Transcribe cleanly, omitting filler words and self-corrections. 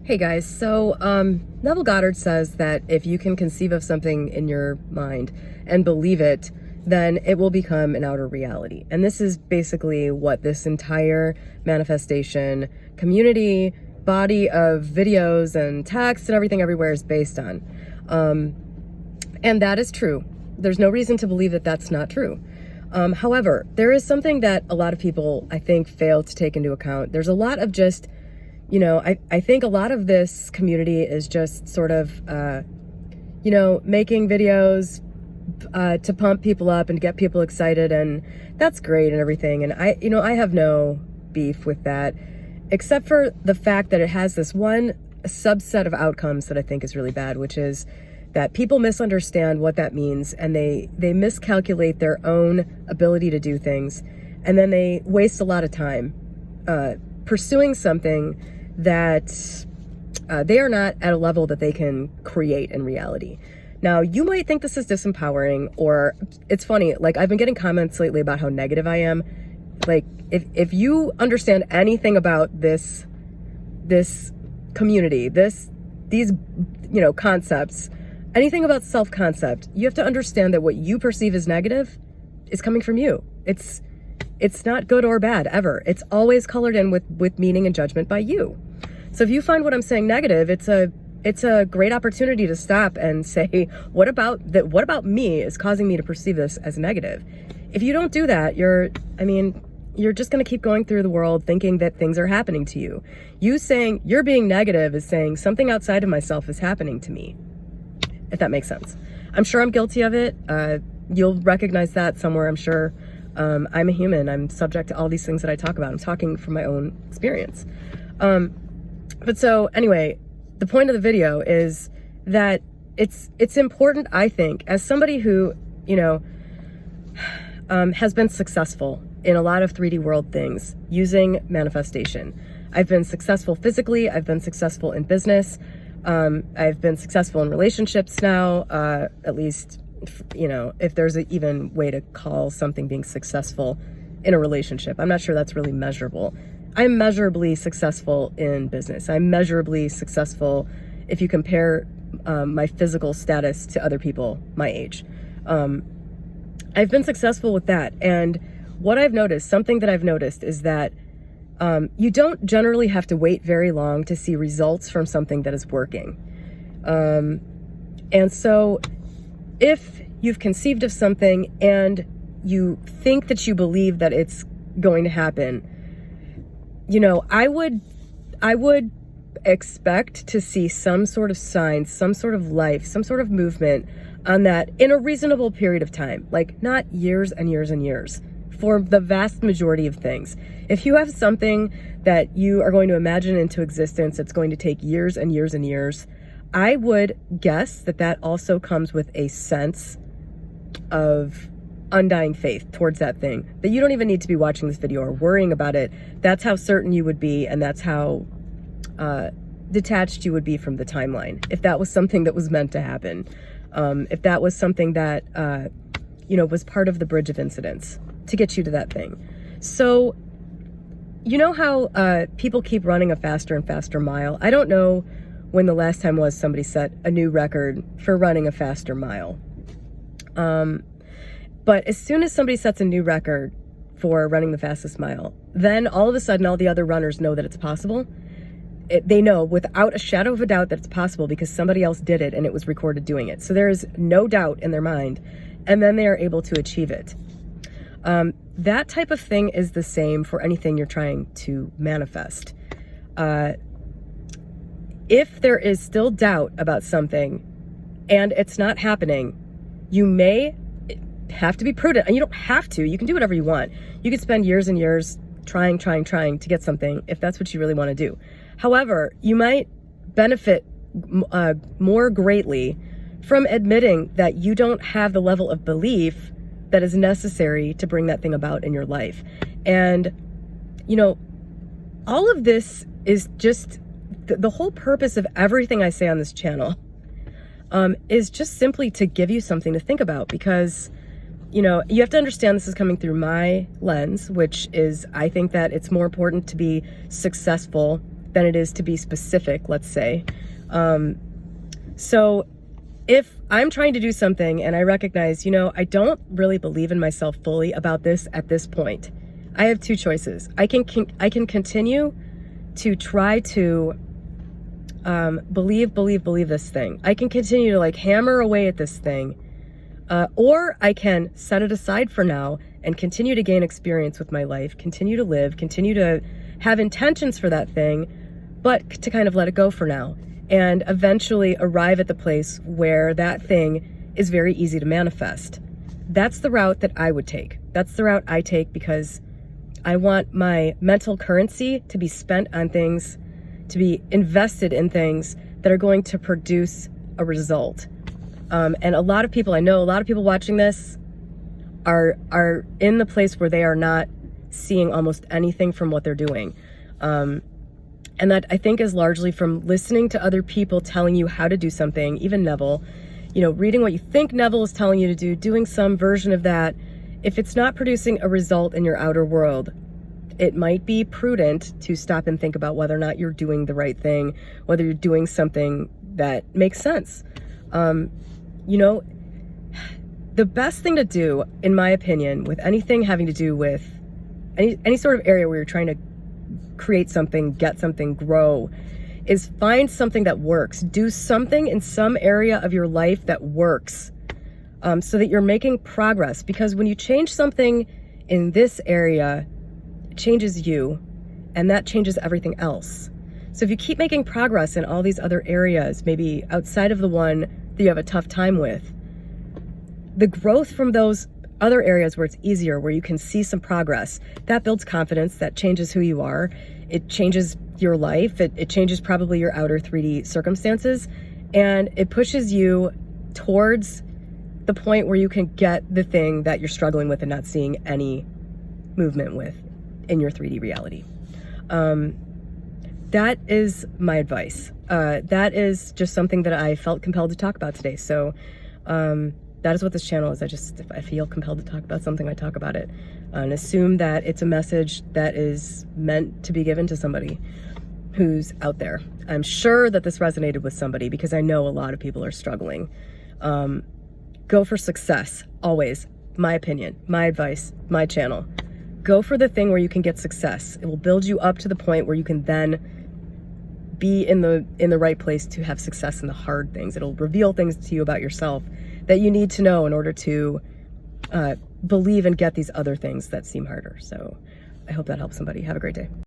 Hey guys, Neville Goddard says that if you can conceive of something in your mind and believe it, then it will become an outer reality. And this is basically what this entire manifestation community, body of videos and text and everything everywhere is based on. And that is true. There's no reason to believe that that's not true. However, there is something that a lot of people, I think, fail to take into account. There's a lot of just, I think a lot of this community is just sort of, making videos to pump people up and get people excited, and that's great and everything. And I have no beef with that, except for the fact that it has this one subset of outcomes that I think is really bad, which is that people misunderstand what that means, and they miscalculate their own ability to do things, and then they waste a lot of time pursuing something that they are not at a level that they can create in reality. Now, you might think this is disempowering, or it's funny, like I've been getting comments lately about how negative I am. Like, if you understand anything about this community, these concepts, anything about self-concept, you have to understand that what you perceive as negative is coming from you. It's not good or bad, ever. It's always colored in with meaning and judgment by you. So if you find what I'm saying negative, it's a great opportunity to stop and say, what about me is causing me to perceive this as negative? If you don't do that, you're just going to keep going through the world thinking that things are happening to you. You saying you're being negative is saying something outside of myself is happening to me, if that makes sense. I'm sure I'm guilty of it. You'll recognize that somewhere, I'm sure. I'm a human. I'm subject to all these things that I talk about. I'm talking from my own experience. But so anyway, the point of the video is that it's important, I think, as somebody who, has been successful in a lot of 3D world things using manifestation. I've been successful physically. I've been successful in business. I've been successful in relationships now, at least, if there's an even way to call something being successful in a relationship. I'm not sure that's really measurable. I'm measurably successful in business. I'm measurably successful if you compare my physical status to other people my age. I've been successful with that. And what I've noticed, something that I've noticed is that you don't generally have to wait very long to see results from something that is working. And so if you've conceived of something and you think that you believe that it's going to happen, I would expect to see some sort of signs, some sort of life, some sort of movement on that in a reasonable period of time, like not years and years and years. For the vast majority of things, if you have something that you are going to imagine into existence, it's going to take years and years and years. I would guess that also comes with a sense of undying faith towards that thing, that you don't even need to be watching this video or worrying about it. That's how certain you would be, and that's how detached you would be from the timeline, if that was something that was meant to happen, if that was something that was part of the bridge of incidents to get you to that thing. So you know how people keep running a faster and faster mile? I don't know when the last time was somebody set a new record for running a faster mile. But as soon as somebody sets a new record for running the fastest mile, then all of a sudden all the other runners know that it's possible. They know without a shadow of a doubt that it's possible because somebody else did it and it was recorded doing it. So there is no doubt in their mind, and then they are able to achieve it. That type of thing is the same for anything you're trying to manifest. If there is still doubt about something and it's not happening, you may have to be prudent. And you don't have to. You can do whatever you want. You could spend years and years trying to get something if that's what you really want to do. However, you might benefit more greatly from admitting that you don't have the level of belief that is necessary to bring that thing about in your life. And, all of this is just the whole purpose of everything I say on this channel is just simply to give you something to think about, because, you have to understand this is coming through my lens, which is, I think that it's more important to be successful than it is to be specific, let's say. So if I'm trying to do something and I recognize, I don't really believe in myself fully about this at this point, I have two choices. I can continue to try to believe this thing. I can continue to hammer away at this thing, or I can set it aside for now and continue to gain experience with my life, continue to live, continue to have intentions for that thing, but to kind of let it go for now and eventually arrive at the place where that thing is very easy to manifest. That's the route that I would take. That's the route I take because I want my mental currency to be spent on things, to be invested in things that are going to produce a result. And I know a lot of people watching this are in the place where they are not seeing almost anything from what they're doing. And that I think is largely from listening to other people telling you how to do something, even Neville, reading what you think Neville is telling you to do, doing some version of that. If it's not producing a result in your outer world, it might be prudent to stop and think about whether or not you're doing the right thing, whether you're doing something that makes sense. The best thing to do, in my opinion, with anything having to do with any sort of area where you're trying to create something, get something, grow, is find something that works. Do something in some area of your life that works, so that you're making progress. Because when you change something in this area, it changes you, and that changes everything else. So if you keep making progress in all these other areas, maybe outside of the one that you have a tough time with, the growth from those other areas where it's easier, where you can see some progress, that builds confidence, that changes who you are, it changes your life, it changes probably your outer 3D circumstances, and it pushes you towards the point where you can get the thing that you're struggling with and not seeing any movement with in your 3D reality. That is my advice. That is just something that I felt compelled to talk about today. So that is what this channel is. If I feel compelled to talk about something, I talk about it, and assume that it's a message that is meant to be given to somebody who's out there. I'm sure that this resonated with somebody because I know a lot of people are struggling. Go for success, always. My opinion, my advice, my channel. Go for the thing where you can get success. It will build you up to the point where you can then be in the right place to have success in the hard things. It'll reveal things to you about yourself that you need to know in order to believe and get these other things that seem harder. So I hope that helps somebody. Have a great day.